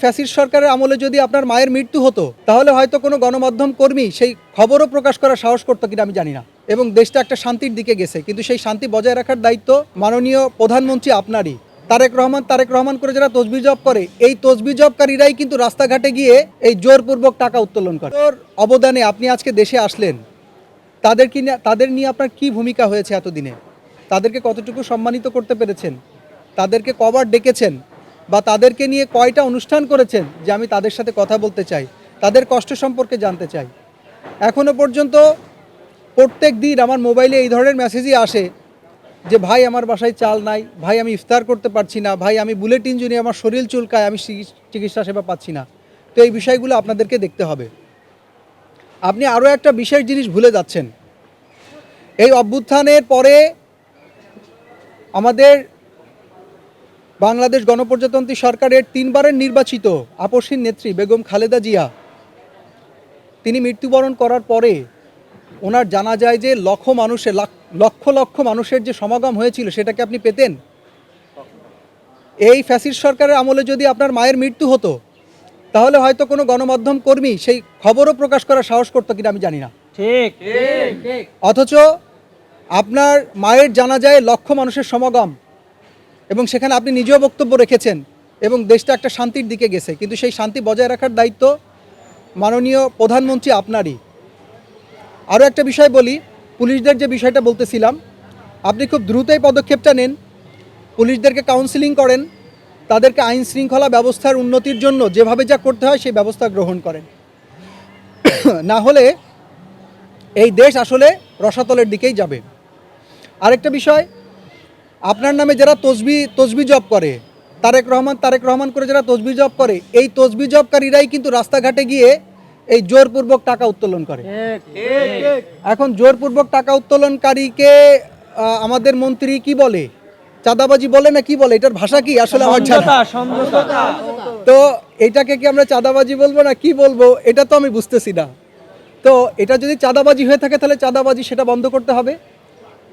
Fascist সরকারের আমলে যদি আপনার মায়ের মৃত্যু হতো তাহলে হয়তো কোনো গণমাধ্যম কর্মী সেই খবরও প্রকাশ করার সাহস করতো কিনা আমি জানি না, এবং দেশটা একটা শান্তির দিকে গেছে, কিন্তু সেই শান্তি বজায় রাখার দায়িত্ব মাননীয় প্রধানমন্ত্রী আপনারই। তারেক রহমান করে যারা তসবিহ জব করে, এই তসবিহ জবকারীরাই কিন্তু রাস্তাঘাটে গিয়ে এই জোরপূর্বক টাকা উত্তোলন করে। ওর অবদানে আপনি আজকে দেশে আসলেন, তাদের নিয়ে আপনার কি ভূমিকা হয়েছে এতদিনে? তাদেরকে কতটুকু সম্মানিত করতে পেরেছেন? তাদেরকে কবার ডেকেছেন বা তাদেরকে নিয়ে কয়টা অনুষ্ঠান করেছেন যে আমি তাদের সাথে কথা বলতে চাই, তাদের কষ্ট সম্পর্কে জানতে চাই? এখনও পর্যন্ত প্রত্যেক দিন আমার মোবাইলে এই ধরনের মেসেজই আসে যে ভাই আমার বাসায় চাল নাই, ভাই আমি ইফতার করতে পারছি না, ভাই আমি বুলেট ইঞ্জিনে আমার শরীর চুলকায়, আমি চিকিৎসা সেবা পাচ্ছি না। তো এই বিষয়গুলো আপনাদেরকে দেখতে হবে। আপনি আরও একটা বিশেষ জিনিস ভুলে যাচ্ছেন। এই অভ্যুত্থানের পরে আমাদের বাংলাদেশ গণপ্রজাতন্ত্রী সরকারের 3 বারের নির্বাচিত আপসহীন নেত্রী বেগম খালেদা জিয়া, তিনি মৃত্যুবরণ করার পরে ওনার জানা যায় যে লক্ষ লক্ষ মানুষের যে সমাগম হয়েছিল সেটাকে আপনি পেতেন? এই ফ্যাসিস্ট সরকারের আমলে যদি আপনার মায়ের মৃত্যু হতো তাহলে হয়তো কোনো গণমাধ্যম কর্মী সেই খবরও প্রকাশ করার সাহস করতো কিনা আমি জানি না। ঠিক। অথচ আপনার মায়ের জানাজায় লক্ষ মানুষের সমাগম, এবং সেখানে আপনি নিজেও বক্তব্য রেখেছেন, এবং দেশটা একটা শান্তির দিকে গেছে, কিন্তু সেই শান্তি বজায় রাখার দায়িত্ব মাননীয় প্রধানমন্ত্রী আপনারই। আরও একটা বিষয় বলি, পুলিশদের যে বিষয়টা বলতেছিলাম, আপনি খুব দ্রুতই পদক্ষেপটা নেন, পুলিশদেরকে কাউন্সিলিং করেন, তাদেরকে আইন শৃঙ্খলা ব্যবস্থার উন্নতির জন্য যেভাবে যা করতে হয় সেই ব্যবস্থা গ্রহণ করেন। না হলে এই দেশ আসলে রসাতলের দিকেই যাবে। আরেকটা বিষয়, আপনার নামে যারা তসবি জব করে, তারেক রহমান করে যারা তসবি জব করে, এই তসবি জবকারীরাই কিন্তু রাস্তাঘাটে গিয়ে এই জোরপূর্বক টাকা উত্তোলন করে। এখন জোরপূর্বক টাকা উত্তোলনকারীকে আমাদের মন্ত্রী কি বলে? চাঁদাবাজি বলে না কি বলে? এটার ভাষা কি আসলে আমার জানা। তো এটাকে কি আমরা চাঁদাবাজি বলবো না কি বলবো এটা তো আমি বুঝতেছি না। তো এটা যদি চাঁদাবাজি হয়ে থাকে তাহলে চাঁদাবাজি সেটা বন্ধ করতে হবে।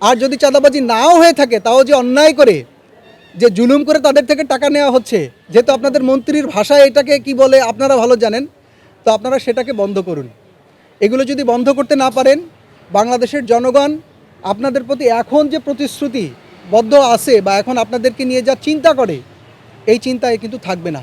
আর যদি চাঁদাবাজি নাও হয়ে থাকে, তাও যে অন্যায় করে, যে জুলুম করে তাদের থেকে টাকা নেওয়া হচ্ছে, যেহেতু আপনাদের মন্ত্রীর ভাষায় এটাকে কি বলে আপনারা ভালো জানেন, তো আপনারা সেটাকে বন্ধ করুন। এগুলো যদি বন্ধ করতে না পারেন, বাংলাদেশের জনগণ আপনাদের প্রতি এখন যে প্রতিশ্রুতিবদ্ধ আছে বা এখন আপনাদেরকে নিয়ে যা চিন্তা করে, এই চিন্তায় কিন্তু থাকবে না।